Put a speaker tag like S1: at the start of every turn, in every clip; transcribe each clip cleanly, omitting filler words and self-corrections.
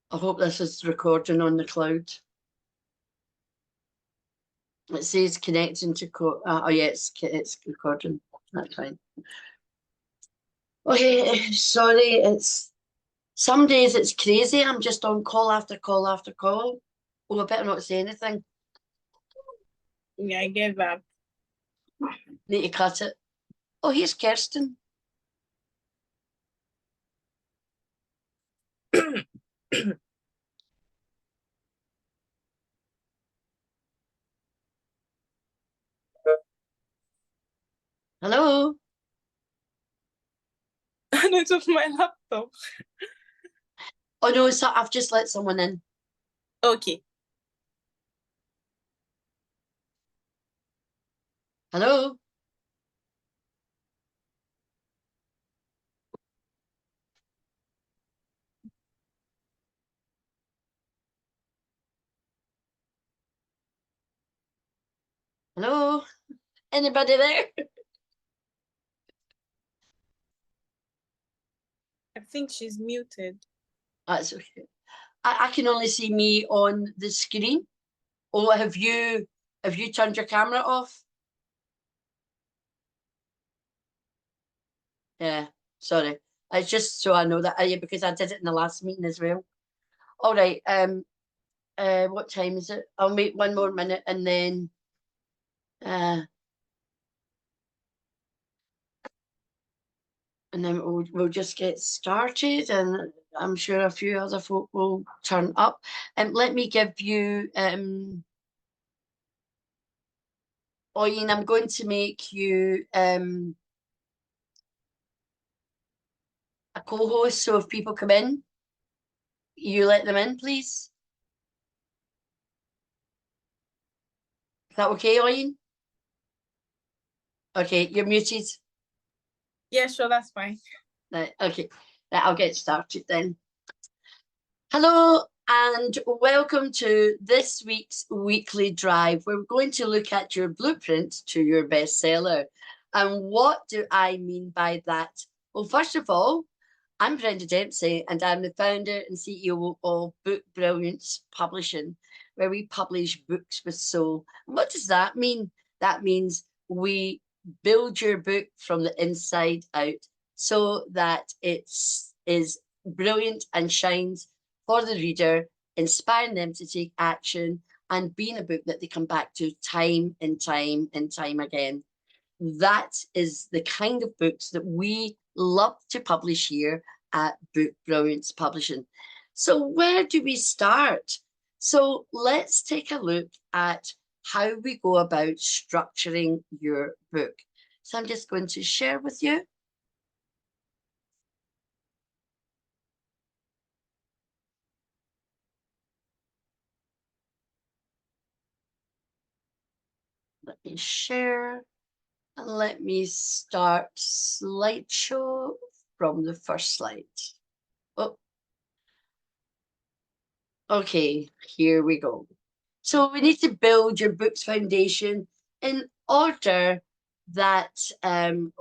S1: I hope this is recording on the cloud. It says connecting to oh yeah, it's recording. That's fine. Okay, sorry, it's some days it's crazy. I'm just on call after call after call. Oh, I better not say anything.
S2: Yeah, I get that.
S1: Need to cut it. Oh, here's Kirsten. Hello.
S2: It's off my laptop.
S1: Oh no, so I've just let someone in.
S2: Okay.
S1: Hello. Hello. Anybody there?
S2: I think she's muted.
S1: That's okay. I can only see me on the screen. Oh, have you turned your camera off? Yeah, sorry. It's just so I know that because I did it in the last meeting as well. All right. What time is it? I'll make one more minute and then we'll just get started, and I'm sure a few other folk will turn up. And let me give you Oyin, I'm going to make you a co-host, so if people come in, you let them in, please. Is that okay, Oyin? Okay, you're muted.
S2: Yeah, sure, that's fine.
S1: Right, okay, right, I'll get started then. Hello and welcome to this week's weekly drive. We're going to look at your blueprint to your bestseller. And what do I mean by that? Well, first of all, I'm Brenda Dempsey and I'm the founder and CEO of Book Brilliance Publishing, where we publish books with soul. And what does that mean? That means we build your book from the inside out so that it is brilliant and shines for the reader, inspiring them to take action and being a book that they come back to time and time and time again. That is the kind of books that we love to publish here at Book Brilliance Publishing. So where do we start? So let's take a look at how we go about structuring your book. So I'm just going to share with you. Let me share. And let me start slideshow from the first slide. Oh, okay, here we go. So we need to build your book's foundation in order that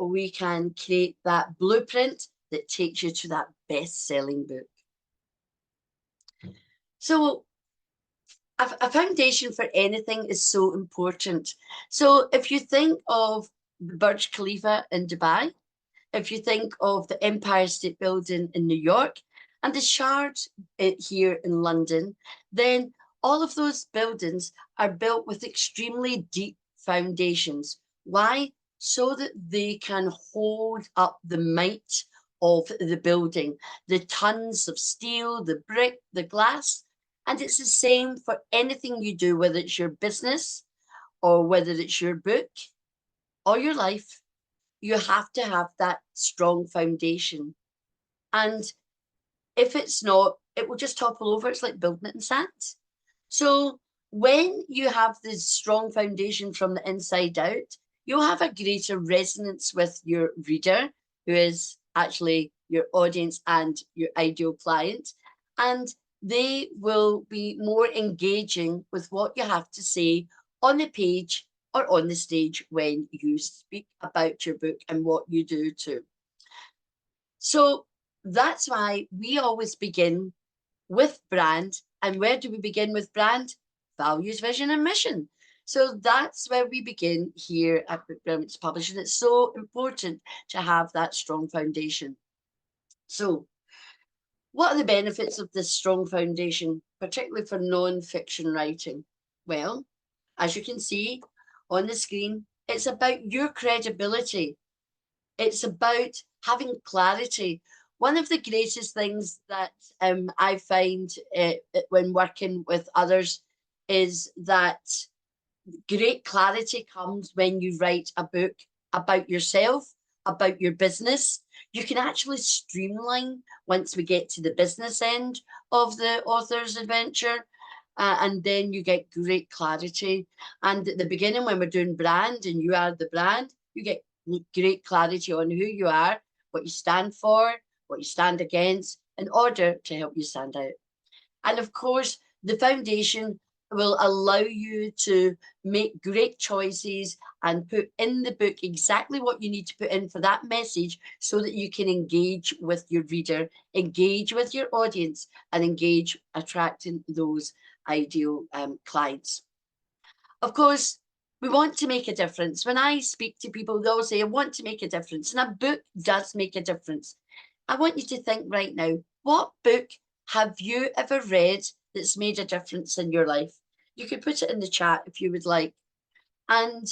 S1: we can create that blueprint that takes you to that best-selling book. So a foundation for anything is so important. So if you think of Burj Khalifa in Dubai, if you think of the Empire State Building in New York and the Shard here in London, then all of those buildings are built with extremely deep foundations. Why? So that they can hold up the might of the building, the tons of steel, the brick, the glass. And it's the same for anything you do, whether it's your business or whether it's your book or your life. You have to have that strong foundation. And if it's not, it will just topple over. It's like building it in sand. So when you have this strong foundation from the inside out, you'll have a greater resonance with your reader, who is actually your audience and your ideal client. And they will be more engaging with what you have to say on the page or on the stage when you speak about your book and what you do too. So that's why we always begin with brand. And where do we begin with brand? Values, vision, and mission. So that's where we begin here at Book Remits Publishing. It's so important to have that strong foundation. So, what are the benefits of this strong foundation, particularly for non-fiction writing? Well, as you can see on the screen, it's about your credibility. It's about having clarity. One of the greatest things that I find when working with others is that great clarity comes when you write a book about yourself, about your business. You can actually streamline once we get to the business end of the author's adventure. And then you get great clarity. And at the beginning, when we're doing brand and you are the brand, you get great clarity on who you are, what you stand for, what you stand against, in order to help you stand out. And of course, the foundation will allow you to make great choices and put in the book exactly what you need to put in for that message so that you can engage with your reader, engage with your audience, and engage attracting those ideal clients. Of course, we want to make a difference. When I speak to people, they'll say, I want to make a difference. And a book does make a difference. I want you to think right now, what book have you ever read that's made a difference in your life? You could put it in the chat if you would like. And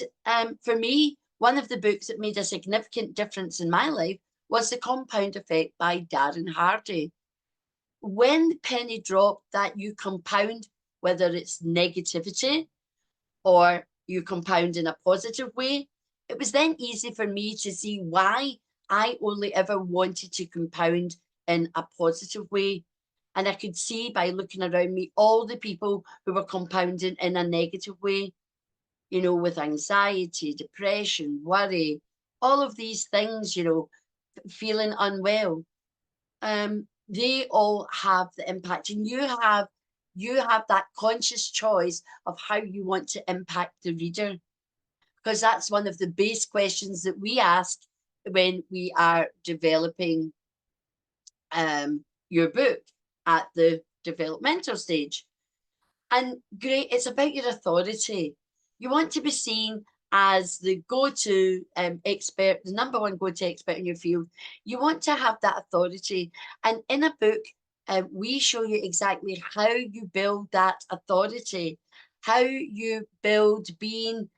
S1: for me, one of the books that made a significant difference in my life was The Compound Effect by Darren Hardy. When the penny dropped that you compound, whether it's negativity or you compound in a positive way, it was then easy for me to see why I only ever wanted to compound in a positive way. And I could see by looking around me all the people who were compounding in a negative way, you know, with anxiety, depression, worry, all of these things, you know, feeling unwell. They all have the impact, and you have that conscious choice of how you want to impact the reader, because that's one of the base questions that we ask when we are developing your book at the developmental stage. And great, it's about your authority. You want to be seen as the go-to expert, the number one go-to expert in your field. You want to have that authority. And in a book, we show you exactly how you build that authority, how you build being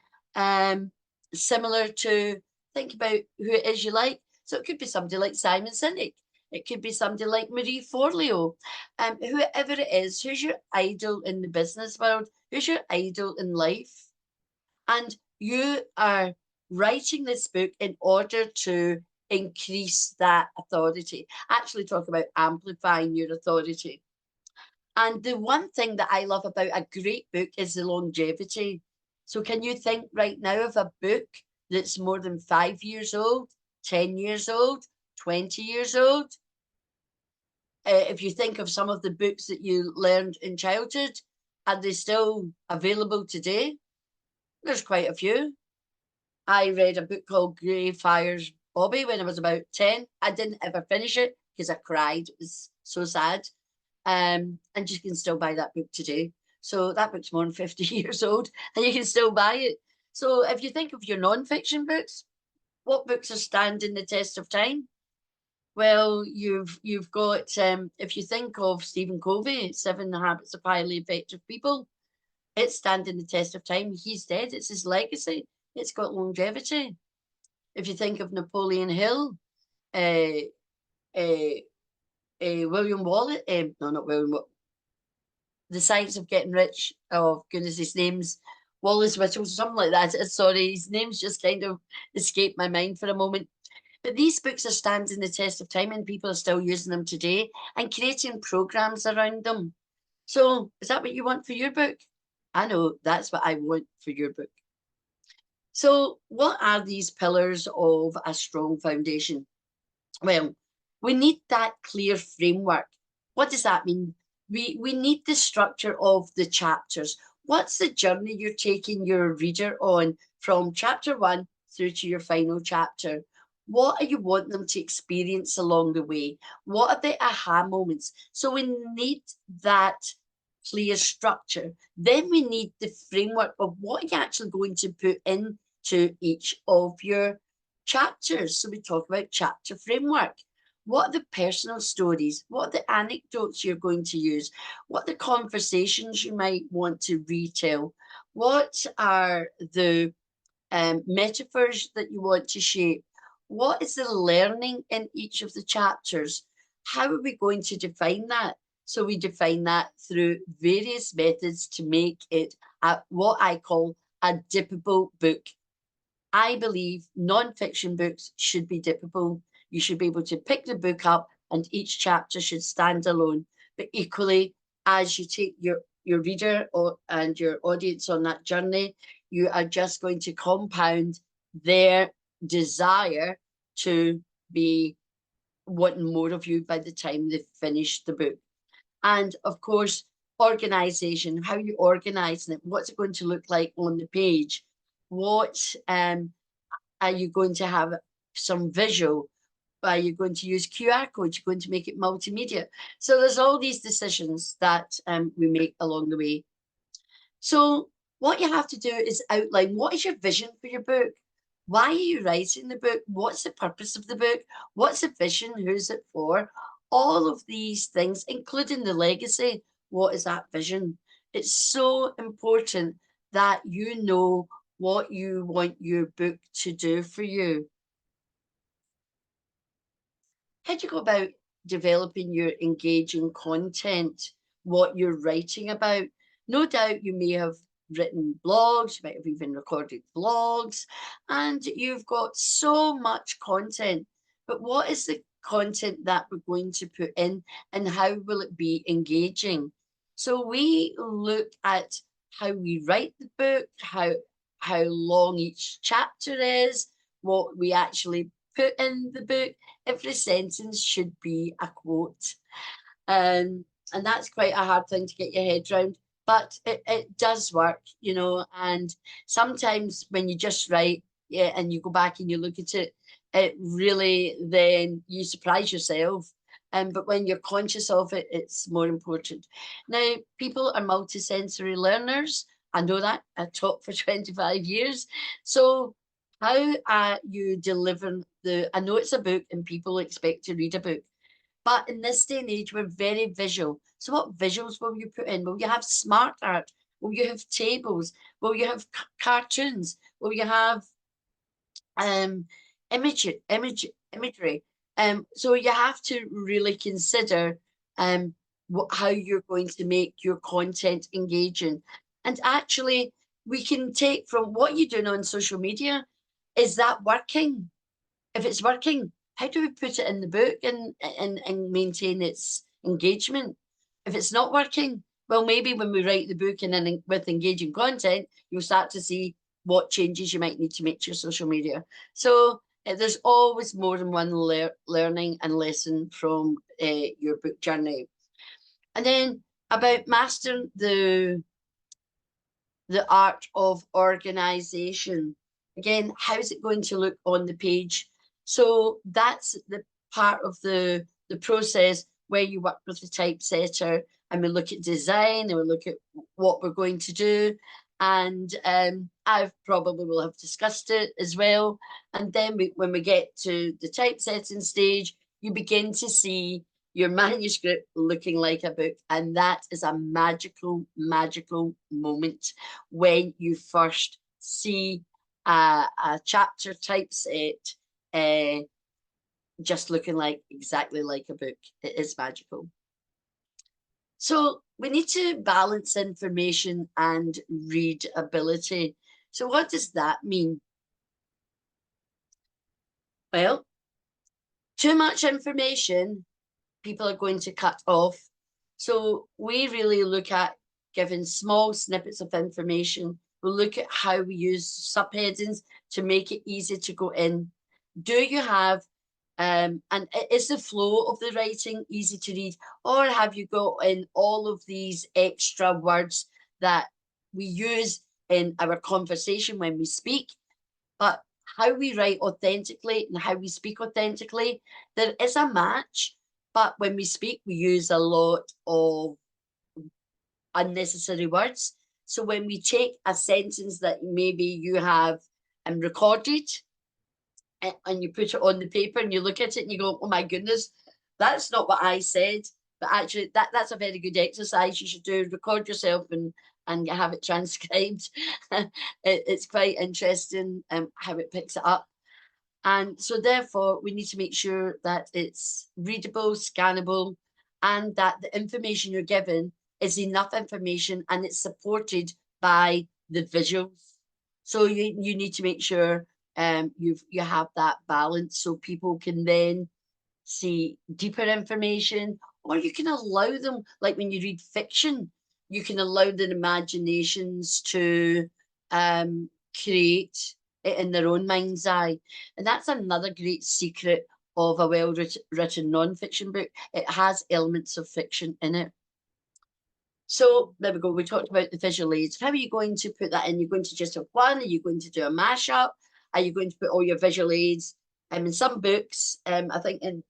S1: similar to, think about who it is you like. So it could be somebody like Simon Sinek. It could be somebody like Marie Forleo. Whoever it is, who's your idol in the business world? Who's your idol in life? And you are writing this book in order to increase that authority. Actually, talk about amplifying your authority. And the one thing that I love about a great book is the longevity. So, can you think right now of a book that's more than 5 years old, 10 years old, 20 years old? If you think of some of the books that you learned in childhood, are they still available today? There's quite a few. I read a book called Greyfriars Bobby when I was about 10. I didn't ever finish it because I cried. It was so sad. And you can still buy that book today. So that book's more than 50 years old and you can still buy it. So if you think of your non-fiction books, what books are standing the test of time? Well, you've got if you think of Stephen Covey, Seven Habits of Highly Effective People, it's standing the test of time. He's dead. It's his legacy. It's got longevity. If you think of Napoleon Hill, uh, uh, William Wallace, no, not William, The Science of Getting Rich. Oh, goodness, his name's Wallace Whittle, something like that. Sorry, his name's just kind of escaped my mind for a moment. But these books are standing the test of time and people are still using them today and creating programs around them. So is that what you want for your book? I know that's what I want for your book. So what are these pillars of a strong foundation? Well, we need that clear framework. What does that mean? We need the structure of the chapters. What's the journey you're taking your reader on from chapter 1 through to your final chapter? What are you wanting them to experience along the way? What are the aha moments? So we need that clear structure. Then we need the framework of what you're actually going to put into each of your chapters. So we talk about chapter framework. What are the personal stories? What are the anecdotes you're going to use? What are the conversations you might want to retell? What are the metaphors that you want to shape? What is the learning in each of the chapters? How are we going to define that? So we define that through various methods to make it what I call a dippable book. I believe non-fiction books should be dippable. You should be able to pick the book up and each chapter should stand alone. But equally, as you take your reader and your audience on that journey, you are just going to compound their desire to be wanting more of you by the time they've finished the book. And of course, organization, how you organizing it, what's it going to look like on the page? What are you going to have some visual? Are you going to use QR codes? You're going to make it multimedia. So there's all these decisions that we make along the way. So what you have to do is outline what is your vision for your book? Why are you writing the book? What's the purpose of the book? What's the vision? Who's it for? All of these things, including the legacy. What is that vision? It's so important that you know what you want your book to do for you. How do you go about developing your engaging content, what you're writing about? No doubt you may have written blogs, you might have even recorded vlogs, and you've got so much content. But what is the content that we're going to put in, and how will it be engaging? So we look at how we write the book, how long each chapter is, what we actually put in the book. Every sentence should be a quote. And that's quite a hard thing to get your head around. But it does work, you know, and sometimes when you just write, yeah, and you go back and you look at it, it really then you surprise yourself. But when you're conscious of it, it's more important. Now, people are multisensory learners. I know that. I taught for 25 years. So how are you delivering I know it's a book and people expect to read a book, but in this day and age, we're very visual. So what visuals will you put in? Will you have smart art? Will you have tables? Will you have cartoons? Will you have um, imagery? So you have to really consider how you're going to make your content engaging. And actually, we can take from what you're doing on social media, is that working? If it's working, how do we put it in the book and maintain its engagement? If it's not working, well, maybe when we write the book and then with engaging content, you'll start to see what changes you might need to make to your social media. So there's always more than one learning and lesson from your book journey. And then about mastering the art of organization. Again, how's it going to look on the page? So that's the part of the process where you work with the typesetter and we look at design and we look at what we're going to do. And I probably will have discussed it as well. And then when we get to the typesetting stage, you begin to see your manuscript looking like a book. And that is a magical, magical moment when you first see a chapter typeset just looking like exactly like a book. It is magical. So we need to balance information and readability. So what does that mean? Well, too much information, people are going to cut off. So we really look at giving small snippets of information. We'll look at how we use subheadings to make it easy to go in. Do you have, and is the flow of the writing easy to read, or have you got in all of these extra words that we use in our conversation when we speak, but how we write authentically and how we speak authentically, there is a match, but when we speak, we use a lot of unnecessary words. So when we take a sentence that maybe you have recorded and you put it on the paper and you look at it and you go, oh my goodness, that's not what I said. But actually, that's a very good exercise you should do. Record yourself and have it transcribed. It's quite interesting how it picks it up. And so therefore, we need to make sure that it's readable, scannable, and that the information you're given is enough information and it's supported by the visuals. So you need to make sure you have that balance so people can then see deeper information, or you can allow them, like when you read fiction, you can allow their imaginations to create it in their own mind's eye. And that's another great secret of a well-written non-fiction book. It has elements of fiction in it. So there we go. We talked about the visual aids. How are you going to put that in? You're going to just have one? Are you going to do a mashup? Are you going to put all your visual aids? In some books, I think in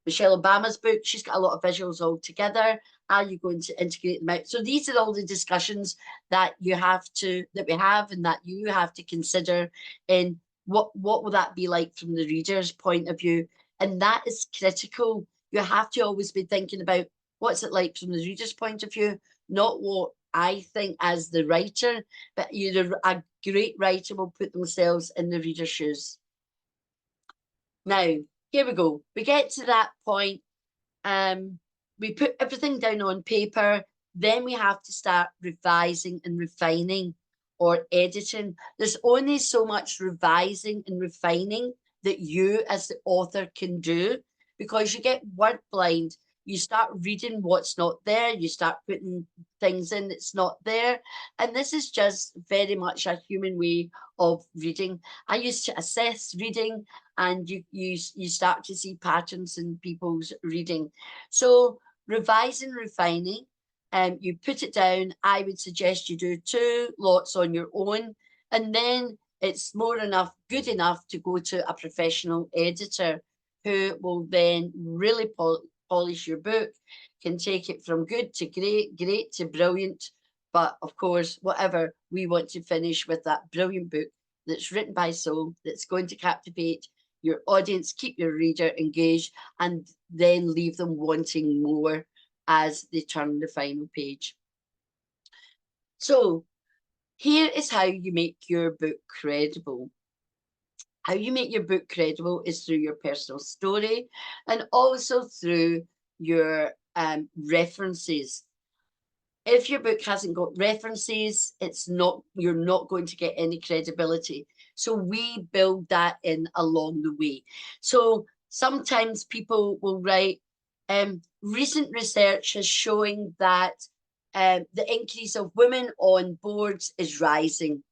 S1: Michelle Obama's book, she's got a lot of visuals all together. Are you going to integrate them out? So these are all the discussions that we have and that you have to consider in what will that be like from the reader's point of view. And that is critical. You have to always be thinking about what's it like from the reader's point of view, not what I think as the writer, but a great writer will put themselves in the reader's shoes. Now, here we go. We get to that point. We put everything down on paper. Then we have to start revising and refining or editing. There's only so much revising and refining that you as the author can do because you get word blind. You start reading what's not there. You start putting things in that's not there. And this is just very much a human way of reading. I used to assess reading and you start to see patterns in people's reading. So revising, refining, you put it down. I would suggest you do 2 lots on your own, and then it's good enough to go to a professional editor who will then really polish your book, can take it from good to great, great to brilliant. But of course, whatever, we want to finish with that brilliant book that's written by soul, that's going to captivate your audience, keep your reader engaged, and then leave them wanting more as they turn the final page. So here is how you make your book credible. How you make your book credible is through your personal story and also through your references. If your book hasn't got references, you're not going to get any credibility. So we build that in along the way. So sometimes people will write, recent research is showing that the increase of women on boards is rising.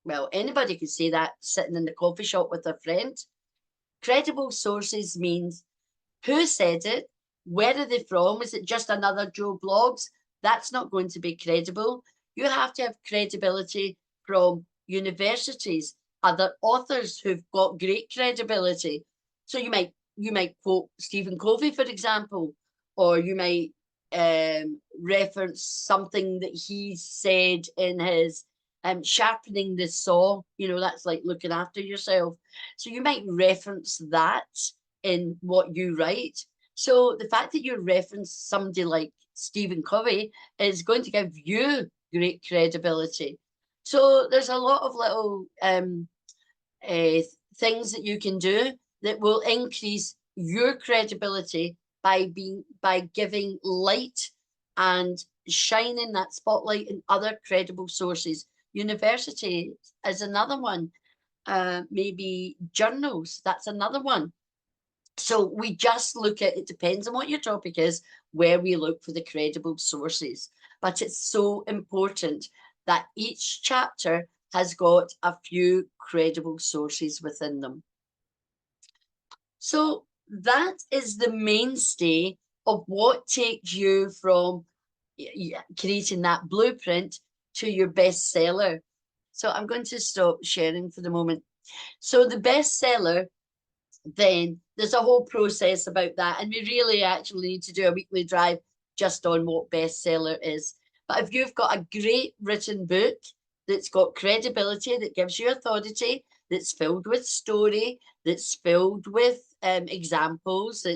S1: Well, anybody could say that sitting in the coffee shop with a friend. Credible sources means who said it, where are they from? Is it just another Joe Blogs? That's not going to be credible. You have to have credibility from universities, other authors who've got great credibility. So you might quote Stephen Covey, for example, or you might reference something that he said in his sharpening the saw. That's like looking after yourself. So you might reference that in what you write. So the fact that you reference somebody like Stephen Covey is going to give you great credibility. So there's a lot of little things that you can do that will increase your credibility by giving light and shining that spotlight in other credible sources. University is another one. Maybe journals, that's another one. So we just look at, it depends on what your topic is, where we look for the credible sources. But it's so important that each chapter has got a few credible sources within them. So that is the mainstay of what takes you from creating that blueprint to your bestseller. So I'm going to stop sharing for the moment. So the bestseller, then there's a whole process about that. And we really actually need to do a weekly drive just on what bestseller is. But if you've got a great written book that's got credibility, that gives you authority, that's filled with story, that's filled with examples,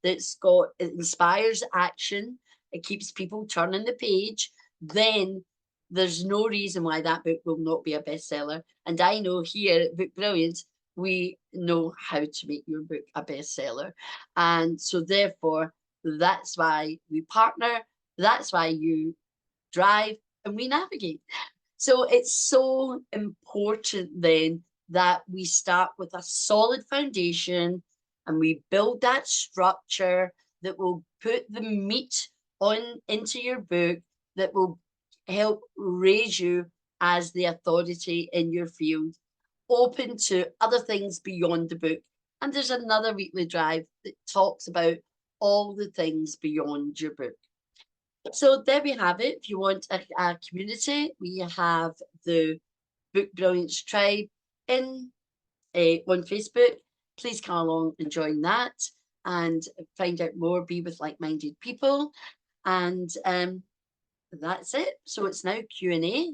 S1: that's got, it inspires action, it keeps people turning the page, then there's no reason why that book will not be a bestseller. And I know here at Book Brilliance, we know how to make your book a bestseller. And so therefore, that's why we partner, that's why you drive and we navigate. So it's so important then that we start with a solid foundation and we build that structure that will put the meat on into your book, that will help raise you as the authority in your field, open to other things beyond the book. And there's another weekly drive that talks about all the things beyond your book. So there we have it. If you want a community, we have the Book Brilliance Tribe in on Facebook. Please come along and join that and find out more, be with like-minded people. And that's it. So it's now Q&A.